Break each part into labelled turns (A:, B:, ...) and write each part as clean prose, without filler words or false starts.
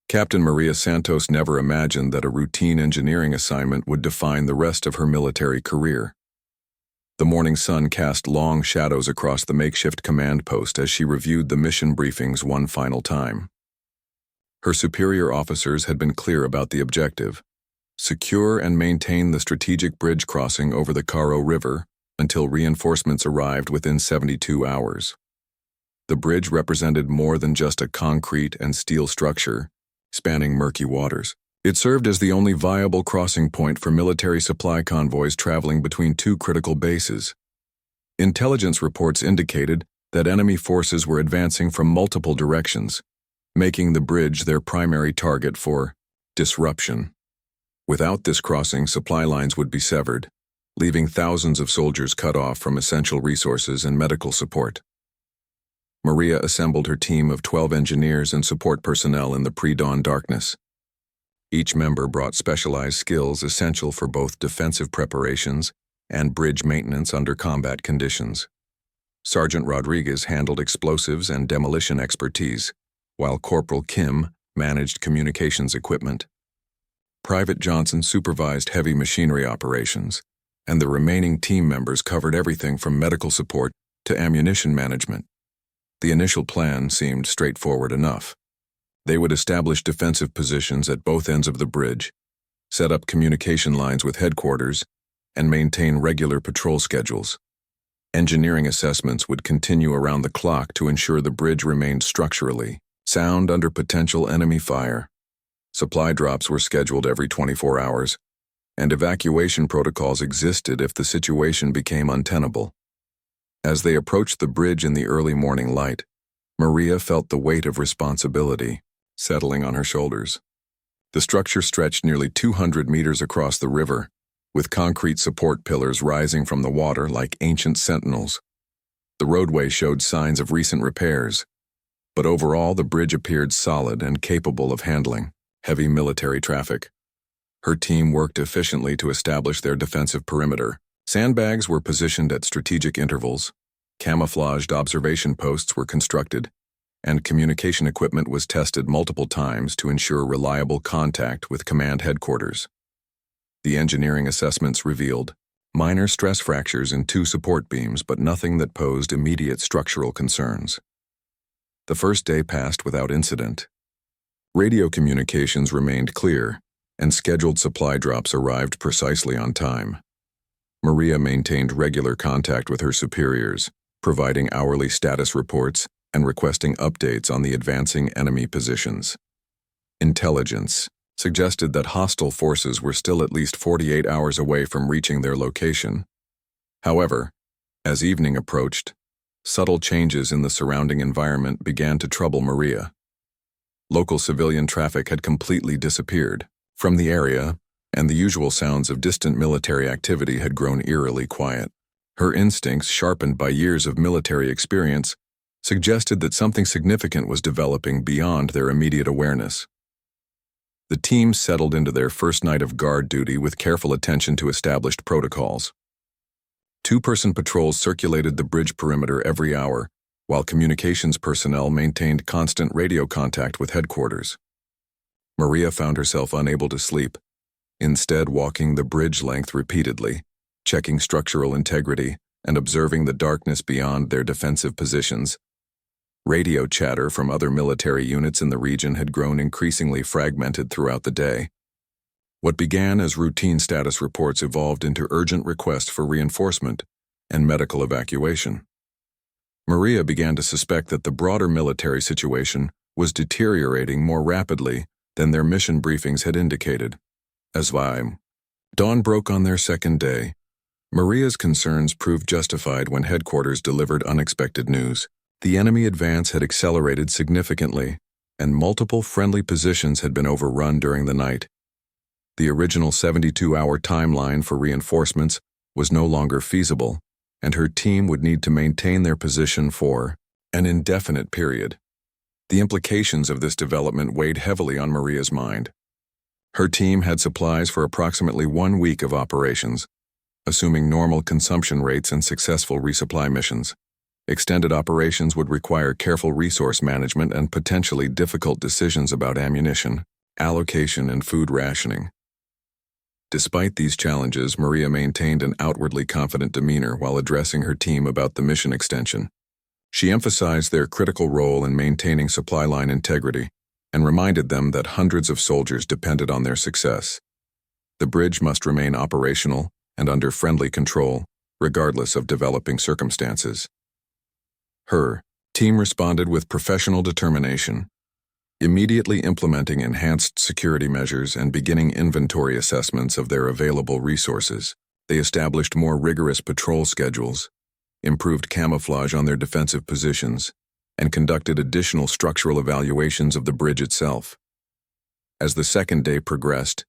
A: Captain Maria Santos never imagined that a routine engineering assignment would define the rest of her military career. The morning sun cast long shadows across the makeshift command post as she reviewed the mission briefings one final time. Her superior officers had been clear about the objective: secure and maintain the strategic bridge crossing over the Caro River until reinforcements arrived within 72 hours. The bridge represented more than just a concrete and steel structure spanning murky waters. It served as the only viable crossing point for military supply convoys traveling between two critical bases. Intelligence reports indicated that enemy forces were advancing from multiple directions, making the bridge their primary target for disruption. Without this crossing, supply lines would be severed, leaving thousands of soldiers cut off from essential resources and medical support. Maria assembled her team of 12 engineers and support personnel in the pre-dawn darkness. Each member brought specialized skills essential for both defensive preparations and bridge maintenance under combat conditions. Sergeant Rodriguez handled explosives and demolition expertise, while Corporal Kim managed communications equipment. Private Johnson supervised heavy machinery operations, and the remaining team members covered everything from medical support to ammunition management. The initial plan seemed straightforward enough. They would establish defensive positions at both ends of the bridge, set up communication lines with headquarters, and maintain regular patrol schedules. Engineering assessments would continue around the clock to ensure the bridge remained structurally sound under potential enemy fire. Supply drops were scheduled every 24 hours, and evacuation protocols existed if the situation became untenable. As they approached the bridge in the early morning light, Maria felt the weight of responsibility settling on her shoulders. The structure stretched nearly 200 meters across the river, with concrete support pillars rising from the water like ancient sentinels. The roadway showed signs of recent repairs, but overall the bridge appeared solid and capable of handling heavy military traffic. Her team worked efficiently to establish their defensive perimeter. Sandbags were positioned at strategic intervals, camouflaged observation posts were constructed, and communication equipment was tested multiple times to ensure reliable contact with command headquarters. The engineering assessments revealed minor stress fractures in 2 support beams, but nothing that posed immediate structural concerns. The first day passed without incident. Radio communications remained clear, and scheduled supply drops arrived precisely on time. Maria maintained regular contact with her superiors, providing hourly status reports and requesting updates on the advancing enemy positions. Intelligence suggested that hostile forces were still at least 48 hours away from reaching their location. However, as evening approached, subtle changes in the surrounding environment began to trouble Maria. Local civilian traffic had completely disappeared from the area, and the usual sounds of distant military activity had grown eerily quiet. Her instincts, sharpened by years of military experience, suggested that something significant was developing beyond their immediate awareness. The team settled into their first night of guard duty with careful attention to established protocols. 2-person patrols circulated the bridge perimeter every hour, while communications personnel maintained constant radio contact with headquarters. Maria found herself unable to sleep, instead walking the bridge length repeatedly, checking structural integrity and observing the darkness beyond their defensive positions. Radio chatter from other military units in the region had grown increasingly fragmented throughout the day. What began as routine status reports evolved into urgent requests for reinforcement and medical evacuation. Maria began to suspect that the broader military situation was deteriorating more rapidly than their mission briefings had indicated. As dawn broke on their second day, Maria's concerns proved justified when headquarters delivered unexpected news. The enemy advance had accelerated significantly, and multiple friendly positions had been overrun during the night. The original 72-hour timeline for reinforcements was no longer feasible, and her team would need to maintain their position for an indefinite period. The implications of this development weighed heavily on Maria's mind. Her team had supplies for approximately 1 week of operations, assuming normal consumption rates and successful resupply missions. Extended operations would require careful resource management and potentially difficult decisions about ammunition, allocation, and food rationing. Despite these challenges, Maria maintained an outwardly confident demeanor while addressing her team about the mission extension. She emphasized their critical role in maintaining supply line integrity and reminded them that hundreds of soldiers depended on their success. The bridge must remain operational and under friendly control, regardless of developing circumstances. Her team responded with professional determination, immediately implementing enhanced security measures and beginning inventory assessments of their available resources. They established more rigorous patrol schedules, improved camouflage on their defensive positions, and conducted additional structural evaluations of the bridge itself. As the second day progressed,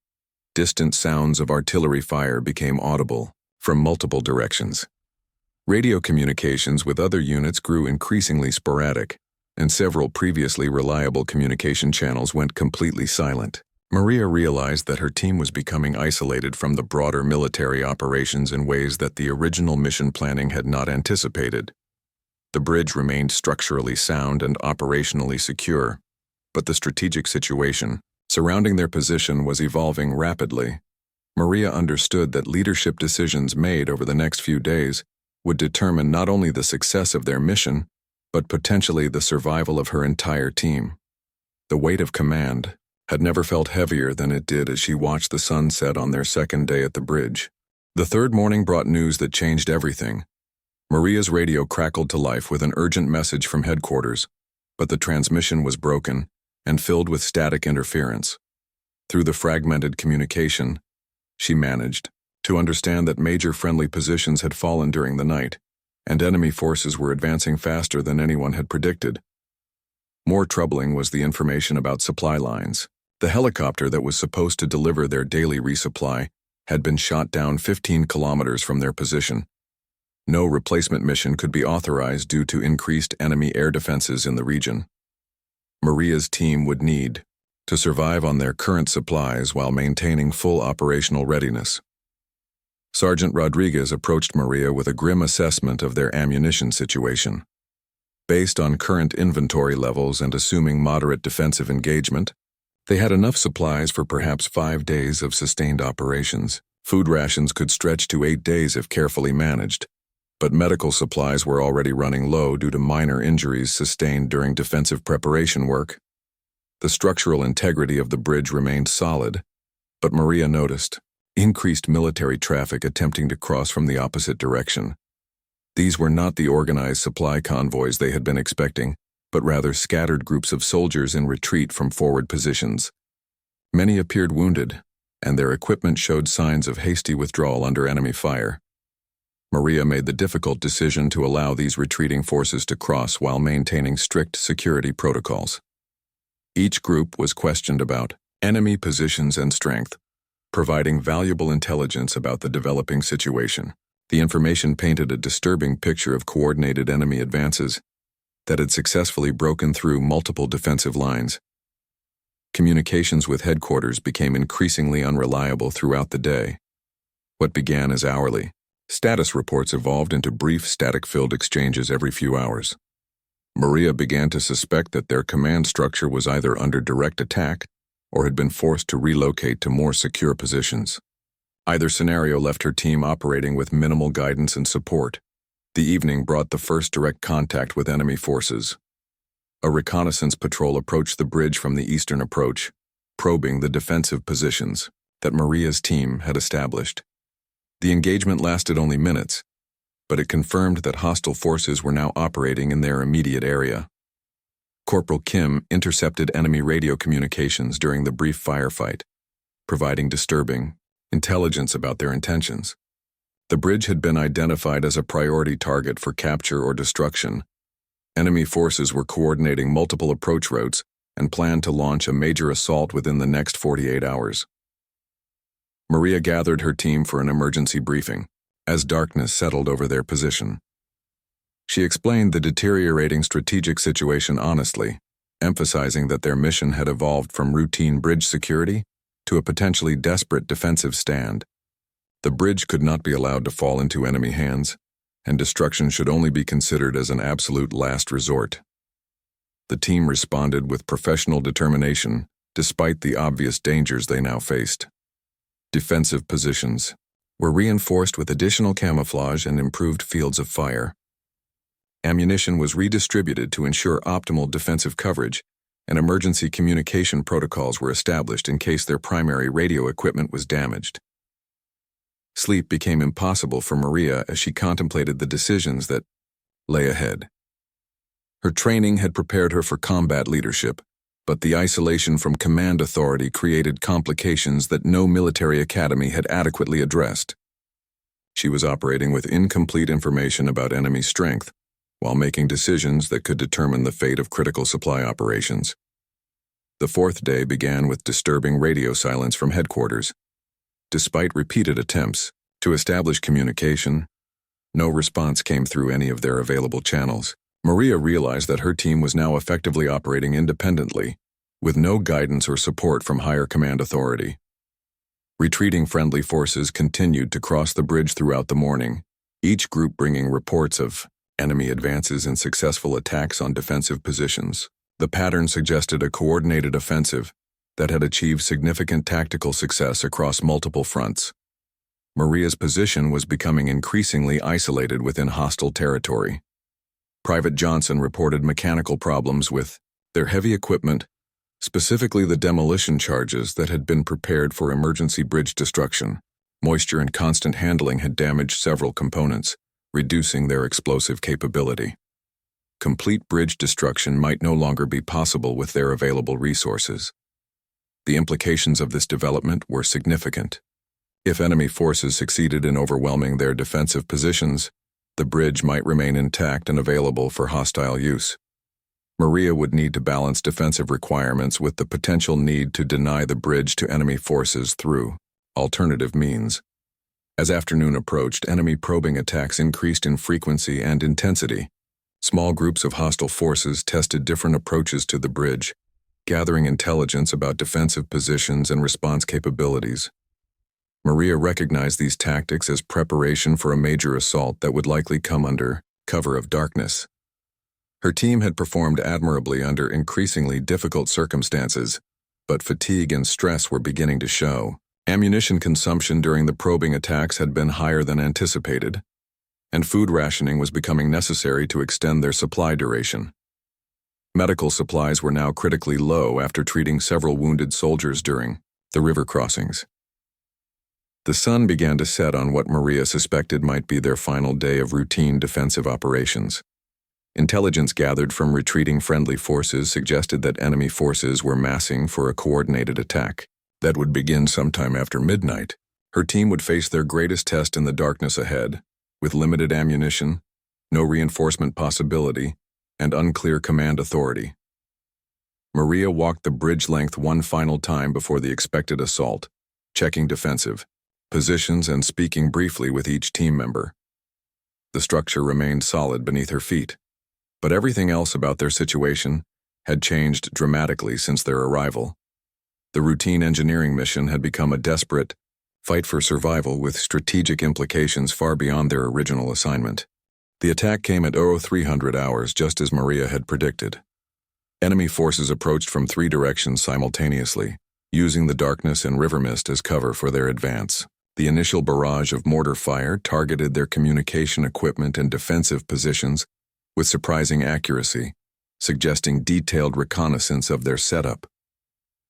A: distant sounds of artillery fire became audible from multiple directions. Radio communications with other units grew increasingly sporadic, and several previously reliable communication channels went completely silent. Maria realized that her team was becoming isolated from the broader military operations in ways that the original mission planning had not anticipated. The bridge remained structurally sound and operationally secure, but the strategic situation surrounding their position was evolving rapidly. Maria understood that leadership decisions made over the next few days would determine not only the success of their mission, but potentially the survival of her entire team. The weight of command had never felt heavier than it did as she watched the sun set on their second day at the bridge. The third morning brought news that changed everything. Maria's radio crackled to life with an urgent message from headquarters, but the transmission was broken and filled with static interference. Through the fragmented communication, she managed to understand that major friendly positions had fallen during the night, and enemy forces were advancing faster than anyone had predicted. More troubling was the information about supply lines. The helicopter that was supposed to deliver their daily resupply had been shot down 15 kilometers from their position. No replacement mission could be authorized due to increased enemy air defenses in the region. Maria's team would need to survive on their current supplies while maintaining full operational readiness. Sergeant Rodriguez approached Maria with a grim assessment of their ammunition situation. Based on current inventory levels and assuming moderate defensive engagement, they had enough supplies for perhaps 5 days of sustained operations. Food rations could stretch to 8 days if carefully managed, but medical supplies were already running low due to minor injuries sustained during defensive preparation work. The structural integrity of the bridge remained solid, but Maria noticed increased military traffic attempting to cross from the opposite direction. These were not the organized supply convoys they had been expecting, but rather scattered groups of soldiers in retreat from forward positions. Many appeared wounded, and their equipment showed signs of hasty withdrawal under enemy fire. Maria made the difficult decision to allow these retreating forces to cross while maintaining strict security protocols. Each group was questioned about enemy positions and strength, providing valuable intelligence about the developing situation. The information painted a disturbing picture of coordinated enemy advances that had successfully broken through multiple defensive lines. Communications with headquarters became increasingly unreliable throughout the day. What began as hourly status reports evolved into brief, static-filled exchanges every few hours. Maria began to suspect that their command structure was either under direct attack or had been forced to relocate to more secure positions. Either scenario left her team operating with minimal guidance and support. The evening brought the first direct contact with enemy forces. A reconnaissance patrol approached the bridge from the eastern approach, probing the defensive positions that Maria's team had established. The engagement lasted only minutes, but it confirmed that hostile forces were now operating in their immediate area. Corporal Kim intercepted enemy radio communications during the brief firefight, providing disturbing intelligence about their intentions. The bridge had been identified as a priority target for capture or destruction. Enemy forces were coordinating multiple approach routes and planned to launch a major assault within the next 48 hours. Maria gathered her team for an emergency briefing as darkness settled over their position. She explained the deteriorating strategic situation honestly, emphasizing that their mission had evolved from routine bridge security to a potentially desperate defensive stand. The bridge could not be allowed to fall into enemy hands, and destruction should only be considered as an absolute last resort. The team responded with professional determination, despite the obvious dangers they now faced. Defensive positions were reinforced with additional camouflage and improved fields of fire. Ammunition was redistributed to ensure optimal defensive coverage, and emergency communication protocols were established in case their primary radio equipment was damaged. Sleep became impossible for Maria as she contemplated the decisions that lay ahead. Her training had prepared her for combat leadership, but the isolation from command authority created complications that no military academy had adequately addressed. She was operating with incomplete information about enemy strength, while making decisions that could determine the fate of critical supply operations. The fourth day began with disturbing radio silence from headquarters. Despite repeated attempts to establish communication, no response came through any of their available channels. Maria realized that her team was now effectively operating independently, with no guidance or support from higher command authority. Retreating friendly forces continued to cross the bridge throughout the morning, each group bringing reports of enemy advances and successful attacks on defensive positions. The pattern suggested a coordinated offensive that had achieved significant tactical success across multiple fronts. Maria's position was becoming increasingly isolated within hostile territory. Private Johnson reported mechanical problems with their heavy equipment, specifically the demolition charges that had been prepared for emergency bridge destruction. Moisture and constant handling had damaged several components, reducing their explosive capability. Complete bridge destruction might no longer be possible with their available resources. The implications of this development were significant. If enemy forces succeeded in overwhelming their defensive positions, the bridge might remain intact and available for hostile use. Maria would need to balance defensive requirements with the potential need to deny the bridge to enemy forces through alternative means. As afternoon approached, enemy probing attacks increased in frequency and intensity. Small groups of hostile forces tested different approaches to the bridge, gathering intelligence about defensive positions and response capabilities. Maria recognized these tactics as preparation for a major assault that would likely come under cover of darkness. Her team had performed admirably under increasingly difficult circumstances, but fatigue and stress were beginning to show. Ammunition consumption during the probing attacks had been higher than anticipated, and food rationing was becoming necessary to extend their supply duration. Medical supplies were now critically low after treating several wounded soldiers during the river crossings. The sun began to set on what Maria suspected might be their final day of routine defensive operations. Intelligence gathered from retreating friendly forces suggested that enemy forces were massing for a coordinated attack that would begin sometime after midnight. Her team would face their greatest test in the darkness ahead, with limited ammunition, no reinforcement possibility, and unclear command authority. Maria walked the bridge length one final time before the expected assault, checking defensive positions and speaking briefly with each team member. The structure remained solid beneath her feet, but everything else about their situation had changed dramatically since their arrival. The routine engineering mission had become a desperate fight for survival with strategic implications far beyond their original assignment. The attack came at 0300 hours, just as Maria had predicted. Enemy forces approached from three directions simultaneously, using the darkness and river mist as cover for their advance. The initial barrage of mortar fire targeted their communication equipment and defensive positions with surprising accuracy, suggesting detailed reconnaissance of their setup.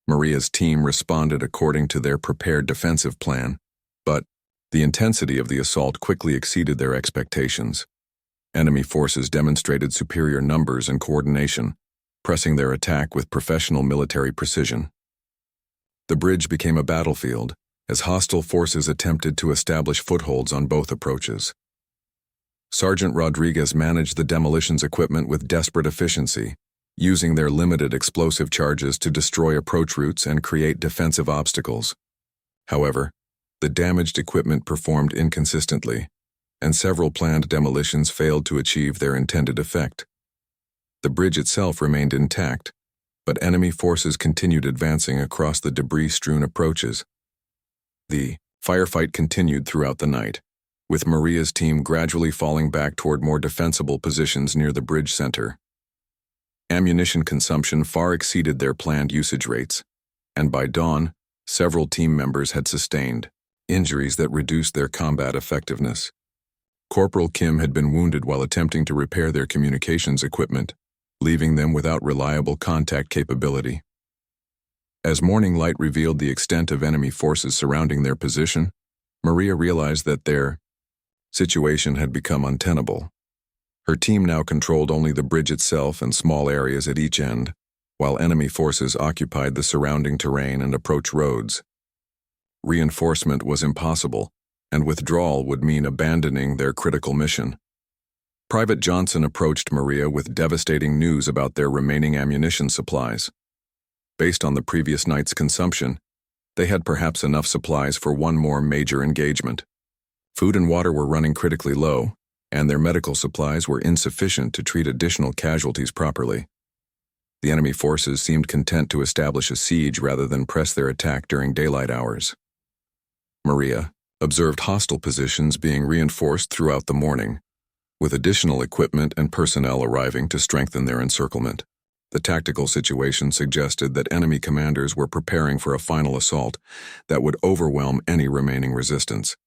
A: Maria's team responded according to their prepared defensive plan, but the intensity of the assault quickly exceeded their expectations. Enemy forces demonstrated superior numbers and coordination, pressing their attack with professional military precision. The bridge became a battlefield as hostile forces attempted to establish footholds on both approaches. Sergeant Rodriguez managed the demolitions equipment with desperate efficiency, using their limited explosive charges to destroy approach routes and create defensive obstacles. However, the damaged equipment performed inconsistently, and several planned demolitions failed to achieve their intended effect. The bridge itself remained intact, but enemy forces continued advancing across the debris-strewn approaches. The firefight continued throughout the night, with Maria's team gradually falling back toward more defensible positions near the bridge center. Ammunition consumption far exceeded their planned usage rates, and by dawn, several team members had sustained injuries that reduced their combat effectiveness. Corporal Kim had been wounded while attempting to repair their communications equipment, leaving them without reliable contact capability. As morning light revealed the extent of enemy forces surrounding their position, Maria realized that their situation had become untenable. Her team now controlled only the bridge itself and small areas at each end, while enemy forces occupied the surrounding terrain and approach roads. Reinforcement was impossible, and withdrawal would mean abandoning their critical mission. Private Johnson approached Maria with devastating news about their remaining ammunition supplies. Based on the previous night's consumption, they had perhaps enough supplies for one more major engagement. Food and water were running critically low, and their medical supplies were insufficient to treat additional casualties properly. The enemy forces seemed content to establish a siege rather than press their attack during daylight hours. Maria observed hostile positions being reinforced throughout the morning, with additional equipment and personnel arriving to strengthen their encirclement. The tactical situation suggested that enemy commanders were preparing for a final assault that would overwhelm any remaining resistance.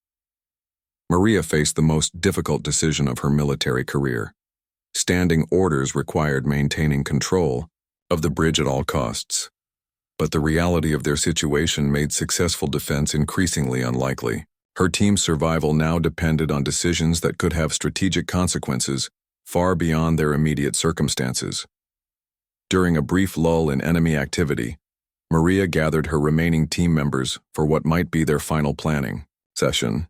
A: Maria faced the most difficult decision of her military career. Standing orders required maintaining control of the bridge at all costs. But the reality of their situation made successful defense increasingly unlikely. Her team's survival now depended on decisions that could have strategic consequences far beyond their immediate circumstances. During a brief lull in enemy activity, Maria gathered her remaining team members for what might be their final planning session.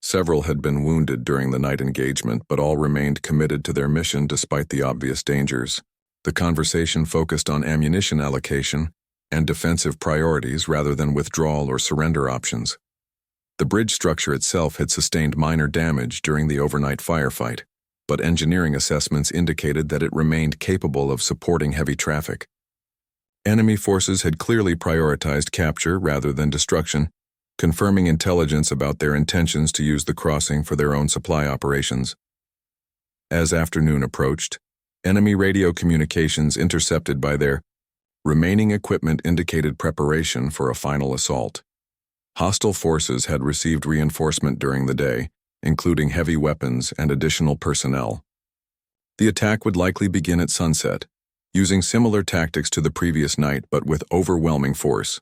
A: Several had been wounded during the night engagement, but all remained committed to their mission despite the obvious dangers. The conversation focused on ammunition allocation and defensive priorities rather than withdrawal or surrender options. The bridge structure itself had sustained minor damage during the overnight firefight, but engineering assessments indicated that it remained capable of supporting heavy traffic. Enemy forces had clearly prioritized capture rather than destruction, confirming intelligence about their intentions to use the crossing for their own supply operations. As afternoon approached, enemy radio communications intercepted by their remaining equipment indicated preparation for a final assault. Hostile forces had received reinforcement during the day, including heavy weapons and additional personnel. The attack would likely begin at sunset, using similar tactics to the previous night but with overwhelming force.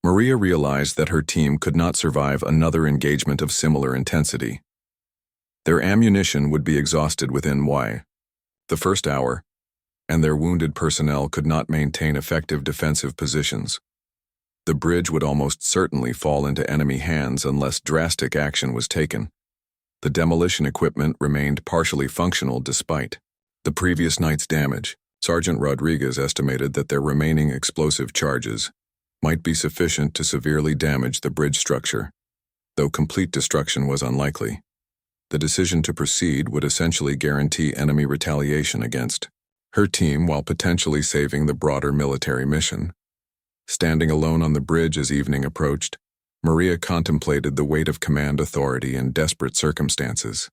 A: Maria realized that her team could not survive another engagement of similar intensity. Their ammunition would be exhausted within the first hour, and their wounded personnel could not maintain effective defensive positions. The bridge would almost certainly fall into enemy hands unless drastic action was taken. The demolition equipment remained partially functional despite the previous night's damage. Sergeant Rodriguez estimated that their remaining explosive charges might be sufficient to severely damage the bridge structure, though complete destruction was unlikely. The decision to proceed would essentially guarantee enemy retaliation against her team while potentially saving the broader military mission. Standing alone on the bridge as evening approached, Maria contemplated the weight of command authority in desperate circumstances.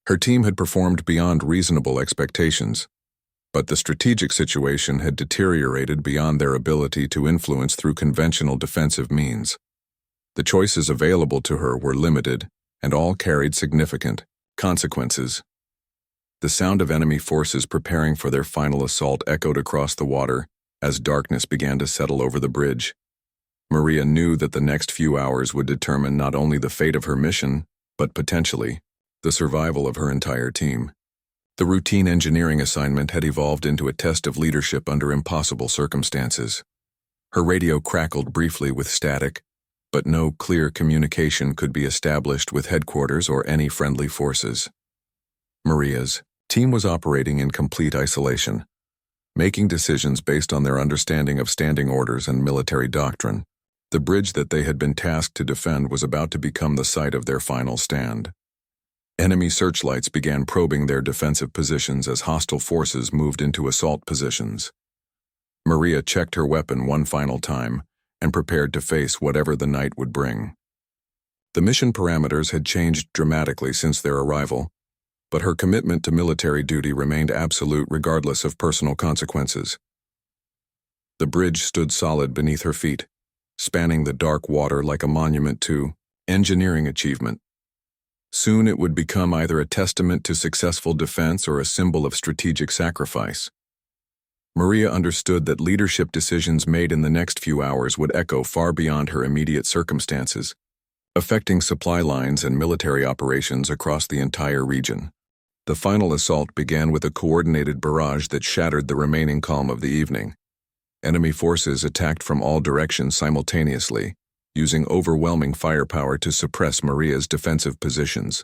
A: Her team had performed beyond reasonable expectations, but the strategic situation had deteriorated beyond their ability to influence through conventional defensive means. The choices available to her were limited, and all carried significant consequences. The sound of enemy forces preparing for their final assault echoed across the water as darkness began to settle over the bridge. Maria knew that the next few hours would determine not only the fate of her mission, but potentially the survival of her entire team. The routine engineering assignment had evolved into a test of leadership under impossible circumstances. Her radio crackled briefly with static, but no clear communication could be established with headquarters or any friendly forces. Maria's team was operating in complete isolation, making decisions based on their understanding of standing orders and military doctrine. The bridge that they had been tasked to defend was about to become the site of their final stand. Enemy searchlights began probing their defensive positions as hostile forces moved into assault positions. Maria checked her weapon one final time and prepared to face whatever the night would bring. The mission parameters had changed dramatically since their arrival, but her commitment to military duty remained absolute regardless of personal consequences. The bridge stood solid beneath her feet, spanning the dark water like a monument to engineering achievement. Soon it would become either a testament to successful defense or a symbol of strategic sacrifice. Maria understood that leadership decisions made in the next few hours would echo far beyond her immediate circumstances, affecting supply lines and military operations across the entire region. The final assault began with a coordinated barrage that shattered the remaining calm of the evening. Enemy forces attacked from all directions simultaneously, using overwhelming firepower to suppress Maria's defensive positions.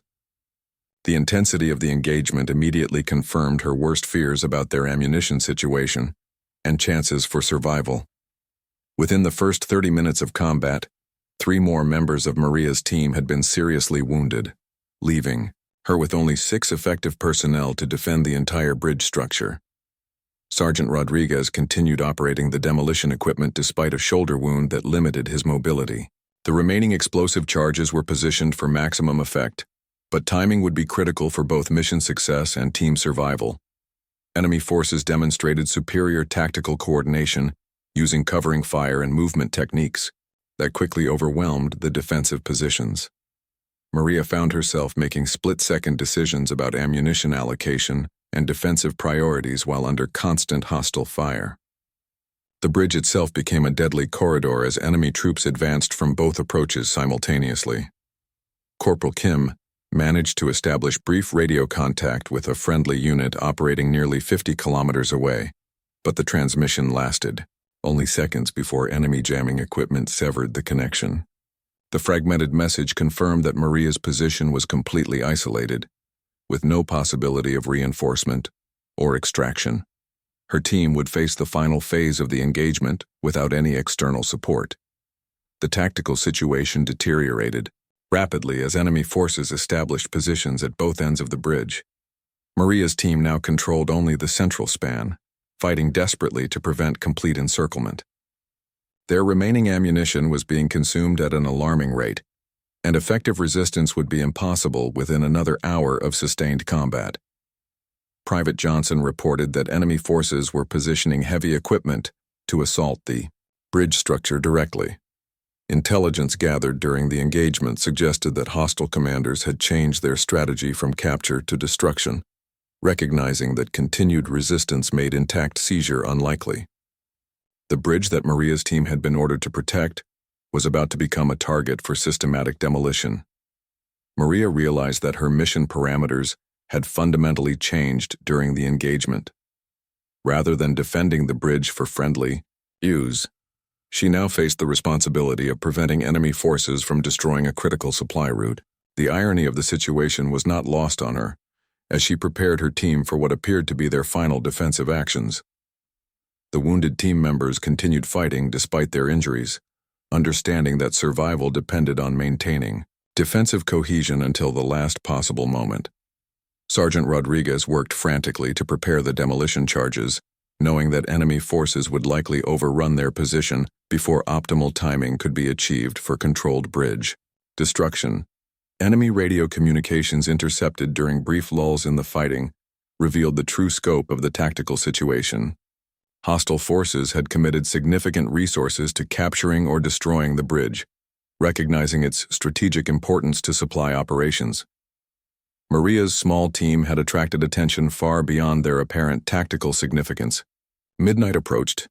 A: The intensity of the engagement immediately confirmed her worst fears about their ammunition situation and chances for survival. Within the first 30 minutes of combat, 3 more members of Maria's team had been seriously wounded, leaving her with only 6 effective personnel to defend the entire bridge structure. Sergeant Rodriguez continued operating the demolition equipment despite a shoulder wound that limited his mobility. The remaining explosive charges were positioned for maximum effect, but timing would be critical for both mission success and team survival. Enemy forces demonstrated superior tactical coordination, using covering fire and movement techniques that quickly overwhelmed the defensive positions. Maria found herself making split-second decisions about ammunition allocation and defensive priorities while under constant hostile fire. The bridge itself became a deadly corridor as enemy troops advanced from both approaches simultaneously. Corporal Kim managed to establish brief radio contact with a friendly unit operating nearly 50 kilometers away, but the transmission lasted only seconds before enemy jamming equipment severed the connection. The fragmented message confirmed that Maria's position was completely isolated, with no possibility of reinforcement or extraction. Her team would face the final phase of the engagement without any external support. The tactical situation deteriorated rapidly as enemy forces established positions at both ends of the bridge. Maria's team now controlled only the central span, fighting desperately to prevent complete encirclement. Their remaining ammunition was being consumed at an alarming rate, and effective resistance would be impossible within another hour of sustained combat. Private Johnson reported that enemy forces were positioning heavy equipment to assault the bridge structure directly. Intelligence gathered during the engagement suggested that hostile commanders had changed their strategy from capture to destruction, recognizing that continued resistance made intact seizure unlikely. The bridge that Maria's team had been ordered to protect was about to become a target for systematic demolition. Maria realized that her mission parameters had fundamentally changed during the engagement. Rather than defending the bridge for friendly use, she now faced the responsibility of preventing enemy forces from destroying a critical supply route. The irony of the situation was not lost on her, as she prepared her team for what appeared to be their final defensive actions. The wounded team members continued fighting despite their injuries, understanding that survival depended on maintaining defensive cohesion until the last possible moment. Sergeant Rodriguez worked frantically to prepare the demolition charges, knowing that enemy forces would likely overrun their position before optimal timing could be achieved for controlled bridge destruction. Enemy radio communications intercepted during brief lulls in the fighting revealed the true scope of the tactical situation. Hostile forces had committed significant resources to capturing or destroying the bridge, recognizing its strategic importance to supply operations. Maria's small team had attracted attention far beyond their apparent tactical significance. Midnight approached.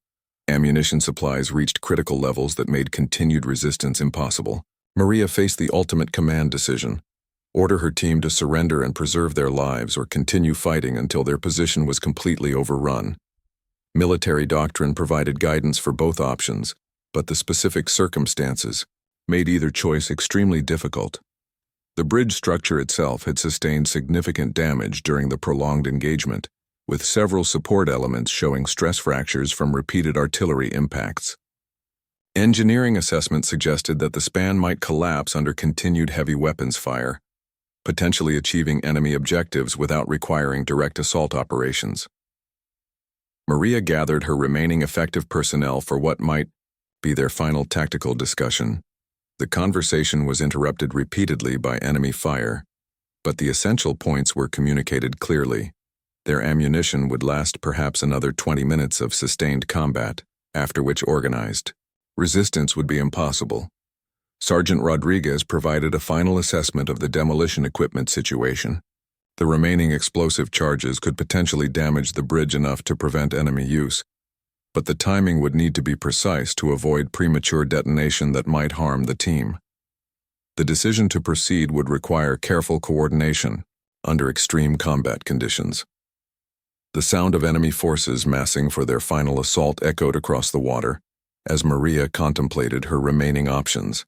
A: Ammunition supplies reached critical levels that made continued resistance impossible. Maria faced the ultimate command decision: order her team to surrender and preserve their lives or continue fighting until their position was completely overrun. Military doctrine provided guidance for both options, but the specific circumstances made either choice extremely difficult. The bridge structure itself had sustained significant damage during the prolonged engagement, with several support elements showing stress fractures from repeated artillery impacts. Engineering assessment suggested that the span might collapse under continued heavy weapons fire, potentially achieving enemy objectives without requiring direct assault operations. Maria gathered her remaining effective personnel for what might be their final tactical discussion. The conversation was interrupted repeatedly by enemy fire, but the essential points were communicated clearly. Their ammunition would last perhaps another 20 minutes of sustained combat, after which organized resistance would be impossible. Sergeant Rodriguez provided a final assessment of the demolition equipment situation. The remaining explosive charges could potentially damage the bridge enough to prevent enemy use, but the timing would need to be precise to avoid premature detonation that might harm the team. The decision to proceed would require careful coordination under extreme combat conditions. The sound of enemy forces massing for their final assault echoed across the water as Maria contemplated her remaining options.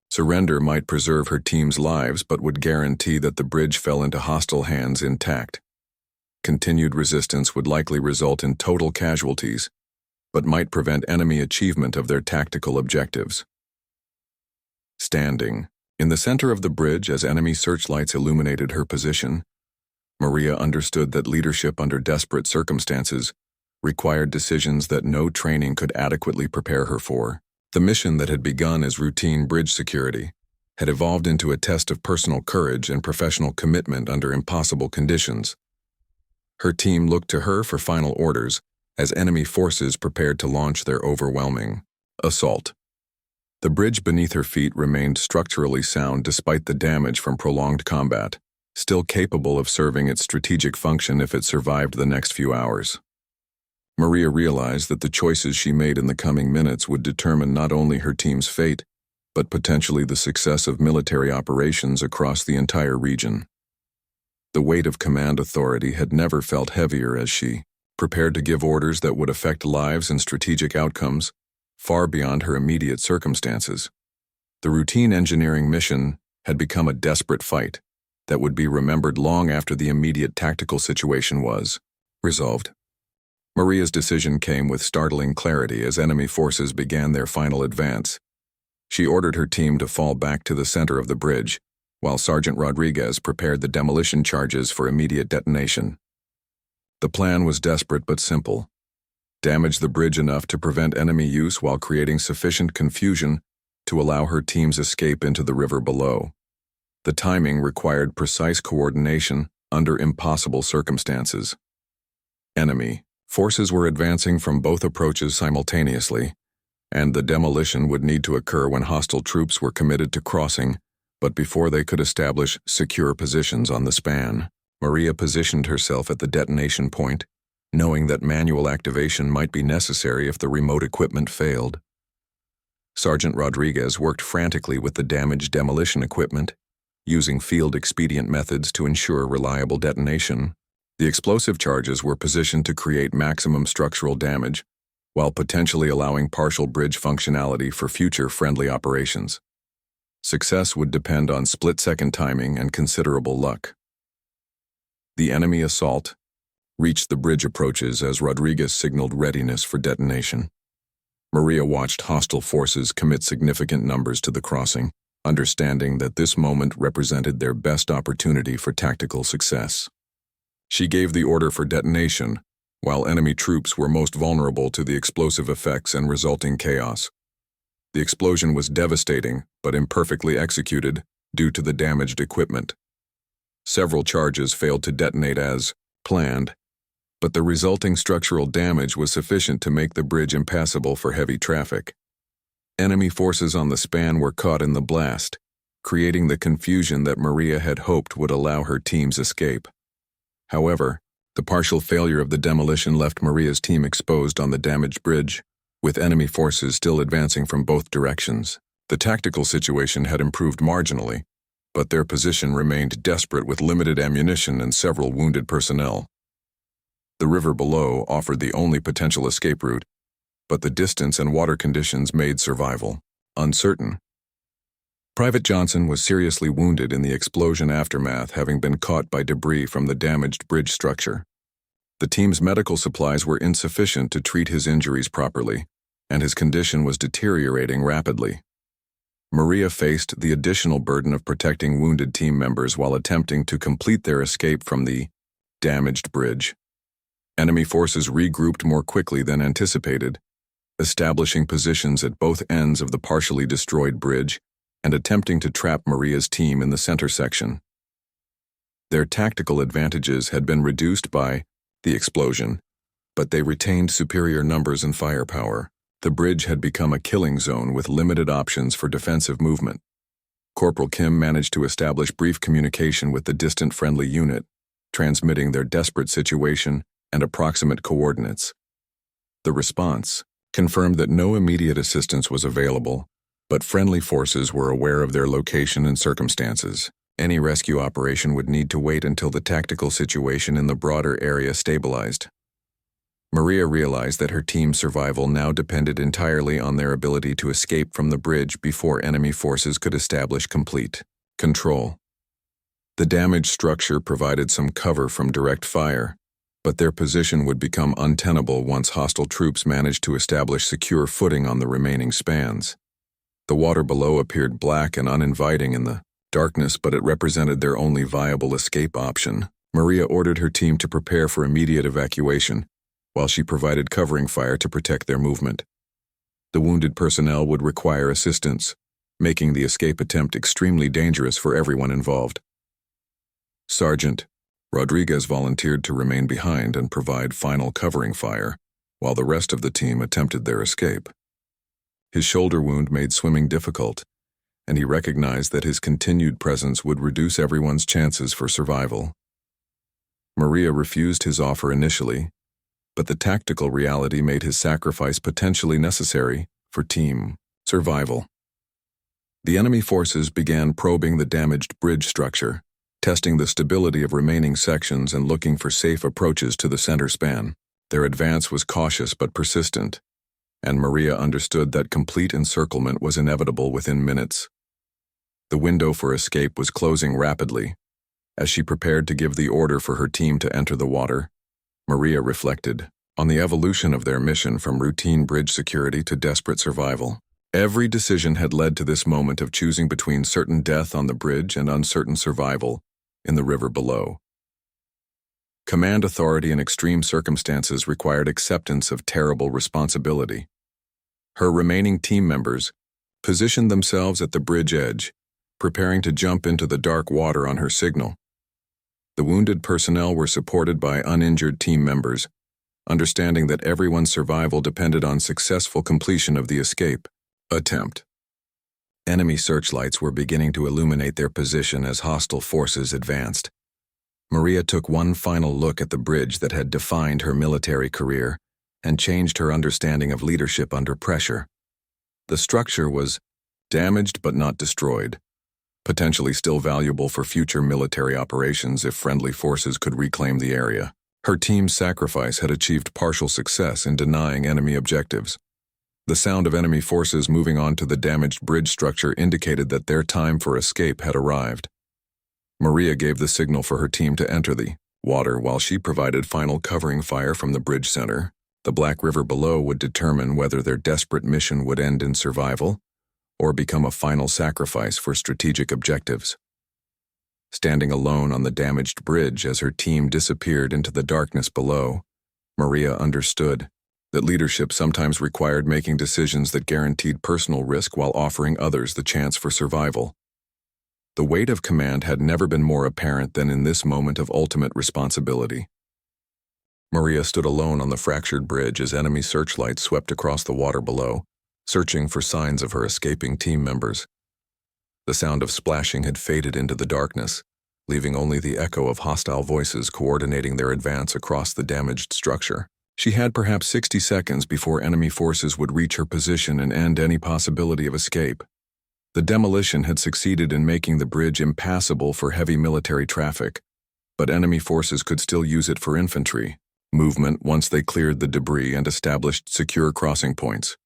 A: Surrender might preserve her team's lives but would guarantee that the bridge fell into hostile hands intact. Continued resistance would likely result in total casualties, but might prevent enemy achievement of their tactical objectives. Standing in the center of the bridge as enemy searchlights illuminated her position, Maria understood that leadership under desperate circumstances required decisions that no training could adequately prepare her for. The mission that had begun as routine bridge security had evolved into a test of personal courage and professional commitment under impossible conditions. Her team looked to her for final orders as enemy forces prepared to launch their overwhelming assault. The bridge beneath her feet remained structurally sound despite the damage from prolonged combat, still capable of serving its strategic function if it survived the next few hours. Maria realized that the choices she made in the coming minutes would determine not only her team's fate, but potentially the success of military operations across the entire region. The weight of command authority had never felt heavier as she prepared to give orders that would affect lives and strategic outcomes far beyond her immediate circumstances. The routine engineering mission had become a desperate fight that would be remembered long after the immediate tactical situation was resolved. Maria's decision came with startling clarity as enemy forces began their final advance. She ordered her team to fall back to the center of the bridge, while Sergeant Rodriguez prepared the demolition charges for immediate detonation. The plan was desperate but simple. Damage the bridge enough to prevent enemy use while creating sufficient confusion to allow her team's escape into the river below. The timing required precise coordination under impossible circumstances. Enemy forces were advancing from both approaches simultaneously, and the demolition would need to occur when hostile troops were committed to crossing, but before they could establish secure positions on the span. Maria positioned herself at the detonation point, knowing that manual activation might be necessary if the remote equipment failed. Sergeant Rodriguez worked frantically with the damaged demolition equipment, using field expedient methods to ensure reliable detonation. The explosive charges were positioned to create maximum structural damage, while potentially allowing partial bridge functionality for future friendly operations. Success would depend on split-second timing and considerable luck. The enemy assault reached the bridge approaches as Rodriguez signaled readiness for detonation. Maria watched hostile forces commit significant numbers to the crossing, understanding that this moment represented their best opportunity for tactical success. She gave the order for detonation, while enemy troops were most vulnerable to the explosive effects and resulting chaos. The explosion was devastating, but imperfectly executed due to the damaged equipment. Several charges failed to detonate as planned, but the resulting structural damage was sufficient to make the bridge impassable for heavy traffic. Enemy forces on the span were caught in the blast, creating the confusion that Maria had hoped would allow her team's escape. However, the partial failure of the demolition left Maria's team exposed on the damaged bridge, with enemy forces still advancing from both directions. The tactical situation had improved marginally, but their position remained desperate with limited ammunition and several wounded personnel. The river below offered the only potential escape route, but the distance and water conditions made survival uncertain. Private Johnson was seriously wounded in the explosion aftermath, having been caught by debris from the damaged bridge structure. The team's medical supplies were insufficient to treat his injuries properly, and his condition was deteriorating rapidly. Maria faced the additional burden of protecting wounded team members while attempting to complete their escape from the damaged bridge. Enemy forces regrouped more quickly than anticipated, establishing positions at both ends of the partially destroyed bridge and attempting to trap Maria's team in the center section. Their tactical advantages had been reduced by the explosion, but they retained superior numbers and firepower. The bridge had become a killing zone with limited options for defensive movement. Corporal Kim managed to establish brief communication with the distant friendly unit, transmitting their desperate situation and approximate coordinates. The response confirmed that no immediate assistance was available, but friendly forces were aware of their location and circumstances. Any rescue operation would need to wait until the tactical situation in the broader area stabilized. Maria realized that her team's survival now depended entirely on their ability to escape from the bridge before enemy forces could establish complete control. The damaged structure provided some cover from direct fire, but their position would become untenable once hostile troops managed to establish secure footing on the remaining spans. The water below appeared black and uninviting in the darkness, but it represented their only viable escape option. Maria ordered her team to prepare for immediate evacuation, while she provided covering fire to protect their movement. The wounded personnel would require assistance, making the escape attempt extremely dangerous for everyone involved. Sergeant Rodriguez volunteered to remain behind and provide final covering fire, while the rest of the team attempted their escape. His shoulder wound made swimming difficult, and he recognized that his continued presence would reduce everyone's chances for survival. Maria refused his offer initially, but the tactical reality made his sacrifice potentially necessary for team survival. The enemy forces began probing the damaged bridge structure, testing the stability of remaining sections and looking for safe approaches to the center span. Their advance was cautious but persistent, and Maria understood that complete encirclement was inevitable within minutes. The window for escape was closing rapidly. As she prepared to give the order for her team to enter the water, Maria reflected on the evolution of their mission from routine bridge security to desperate survival. Every decision had led to this moment of choosing between certain death on the bridge and uncertain survival in the river below. Command authority in extreme circumstances required acceptance of terrible responsibility. Her remaining team members positioned themselves at the bridge edge, preparing to jump into the dark water on her signal. The wounded personnel were supported by uninjured team members, understanding that everyone's survival depended on successful completion of the escape attempt. Enemy searchlights were beginning to illuminate their position as hostile forces advanced. Maria took one final look at the bridge that had defined her military career and changed her understanding of leadership under pressure. The structure was damaged but not destroyed, potentially still valuable for future military operations if friendly forces could reclaim the area. Her team's sacrifice had achieved partial success in denying enemy objectives. The sound of enemy forces moving on to the damaged bridge structure indicated that their time for escape had arrived. Maria gave the signal for her team to enter the water while she provided final covering fire from the bridge center. The Black River below would determine whether their desperate mission would end in survival or become a final sacrifice for strategic objectives. Standing alone on the damaged bridge as her team disappeared into the darkness below, Maria understood that leadership sometimes required making decisions that guaranteed personal risk while offering others the chance for survival. The weight of command had never been more apparent than in this moment of ultimate responsibility. Maria stood alone on the fractured bridge as enemy searchlights swept across the water below, searching for signs of her escaping team members. The sound of splashing had faded into the darkness, leaving only the echo of hostile voices coordinating their advance across the damaged structure. She had perhaps 60 seconds before enemy forces would reach her position and end any possibility of escape. The demolition had succeeded in making the bridge impassable for heavy military traffic, but enemy forces could still use it for infantry movement once they cleared the debris and established secure crossing points.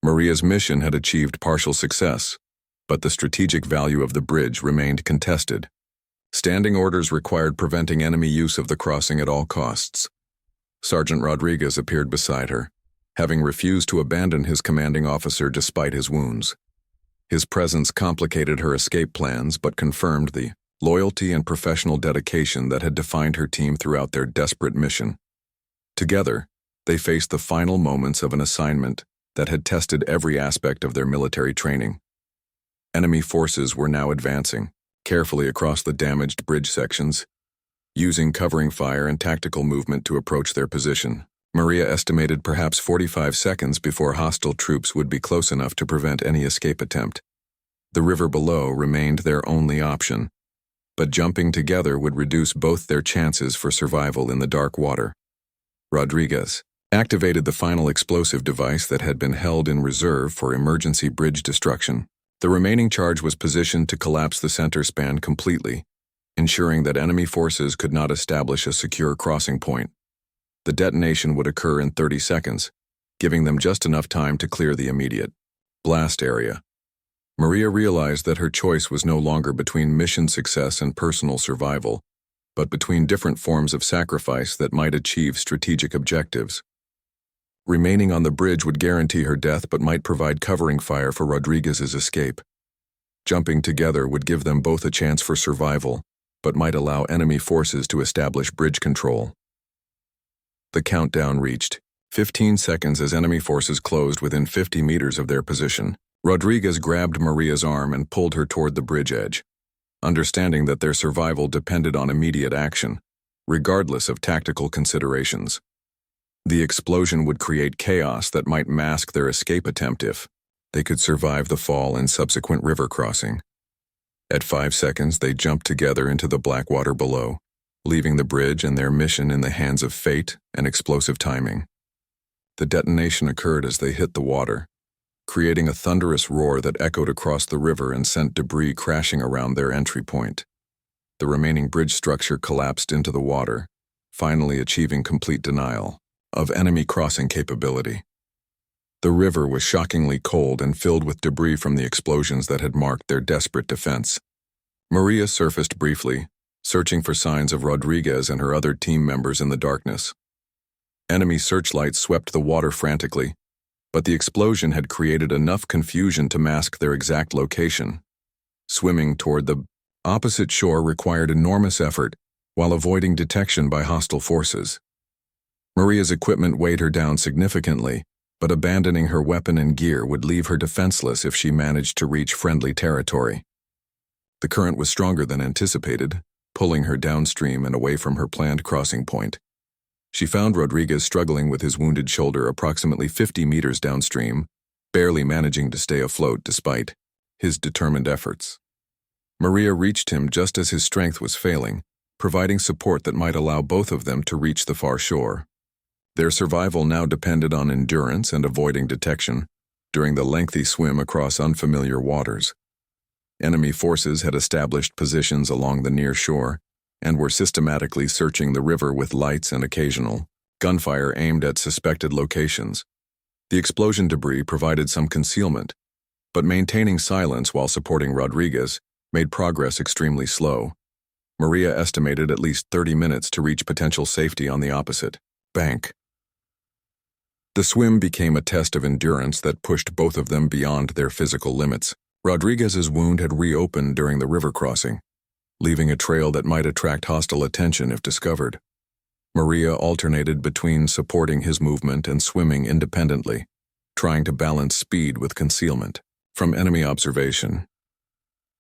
A: Maria's mission had achieved partial success, but the strategic value of the bridge remained contested. Standing orders required preventing enemy use of the crossing at all costs. Sergeant Rodriguez appeared beside her, having refused to abandon his commanding officer despite his wounds. His presence complicated her escape plans but confirmed the loyalty and professional dedication that had defined her team throughout their desperate mission. Together, they faced the final moments of an assignment that had tested every aspect of their military training. Enemy forces were now advancing, carefully across the damaged bridge sections, using covering fire and tactical movement to approach their position. Maria estimated perhaps 45 seconds before hostile troops would be close enough to prevent any escape attempt. The river below remained their only option, but jumping together would reduce both their chances for survival in the dark water. Rodriguez activated the final explosive device that had been held in reserve for emergency bridge destruction. The remaining charge was positioned to collapse the center span completely, ensuring that enemy forces could not establish a secure crossing point. The detonation would occur in 30 seconds, giving them just enough time to clear the immediate blast area. Maria realized that her choice was no longer between mission success and personal survival, but between different forms of sacrifice that might achieve strategic objectives. Remaining on the bridge would guarantee her death but might provide covering fire for Rodriguez's escape. Jumping together would give them both a chance for survival, but might allow enemy forces to establish bridge control. The countdown reached 15 seconds as enemy forces closed within 50 meters of their position. Rodriguez grabbed Maria's arm and pulled her toward the bridge edge, understanding that their survival depended on immediate action, regardless of tactical considerations. The explosion would create chaos that might mask their escape attempt if they could survive the fall and subsequent river crossing. At 5 seconds, they jumped together into the black water below, leaving the bridge and their mission in the hands of fate and explosive timing. The detonation occurred as they hit the water, creating a thunderous roar that echoed across the river and sent debris crashing around their entry point. The remaining bridge structure collapsed into the water, finally achieving complete denial of enemy crossing capability. The river was shockingly cold and filled with debris from the explosions that had marked their desperate defense. Maria surfaced briefly, searching for signs of Rodriguez and her other team members in the darkness. Enemy searchlights swept the water frantically, but the explosion had created enough confusion to mask their exact location. Swimming toward the opposite shore required enormous effort while avoiding detection by hostile forces. Maria's equipment weighed her down significantly, but abandoning her weapon and gear would leave her defenseless if she managed to reach friendly territory. The current was stronger than anticipated, pulling her downstream and away from her planned crossing point. She found Rodriguez struggling with his wounded shoulder approximately 50 meters downstream, barely managing to stay afloat despite his determined efforts. Maria reached him just as his strength was failing, providing support that might allow both of them to reach the far shore. Their survival now depended on endurance and avoiding detection during the lengthy swim across unfamiliar waters. Enemy forces had established positions along the near shore and were systematically searching the river with lights and occasional gunfire aimed at suspected locations. The explosion debris provided some concealment, but maintaining silence while supporting Rodriguez made progress extremely slow. Maria estimated at least 30 minutes to reach potential safety on the opposite bank. The swim became a test of endurance that pushed both of them beyond their physical limits. Rodriguez's wound had reopened during the river crossing, leaving a trail that might attract hostile attention if discovered. Maria alternated between supporting his movement and swimming independently, trying to balance speed with concealment from enemy observation.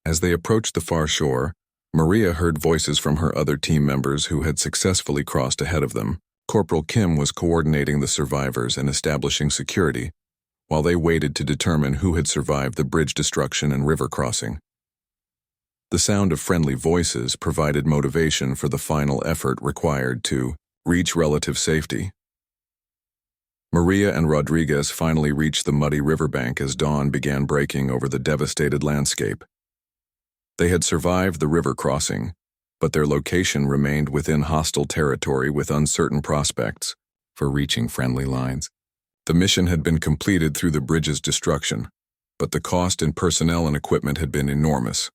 A: As they approached the far shore, Maria heard voices from her other team members who had successfully crossed ahead of them. Corporal Kim was coordinating the survivors and establishing security, while they waited to determine who had survived the bridge destruction and river crossing. The sound of friendly voices provided motivation for the final effort required to reach relative safety. Maria and Rodriguez finally reached the muddy riverbank as dawn began breaking over the devastated landscape. They had survived the river crossing, but their location remained within hostile territory with uncertain prospects for reaching friendly lines. The mission had been completed through the bridge's destruction, but the cost in personnel and equipment had been enormous.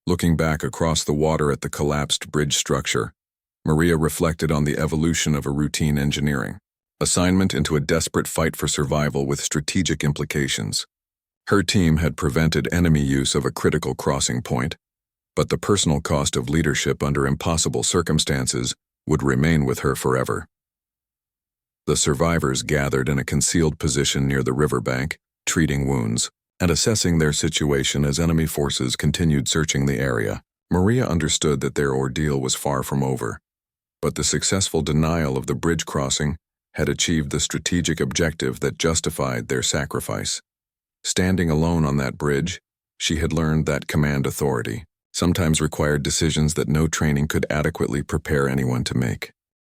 A: Looking back across the water at the collapsed bridge structure, Maria reflected on the evolution of a routine engineering assignment into a desperate fight for survival with strategic implications. Her team had prevented enemy use of a critical crossing point, but the personal cost of leadership under impossible circumstances would remain with her forever. The survivors gathered in a concealed position near the riverbank, treating wounds and assessing their situation as enemy forces continued searching the area. Maria understood that their ordeal was far from over, but the successful denial of the bridge crossing had achieved the strategic objective that justified their sacrifice. Standing alone on that bridge, she had learned that command authority sometimes required decisions that no training could adequately prepare anyone to make.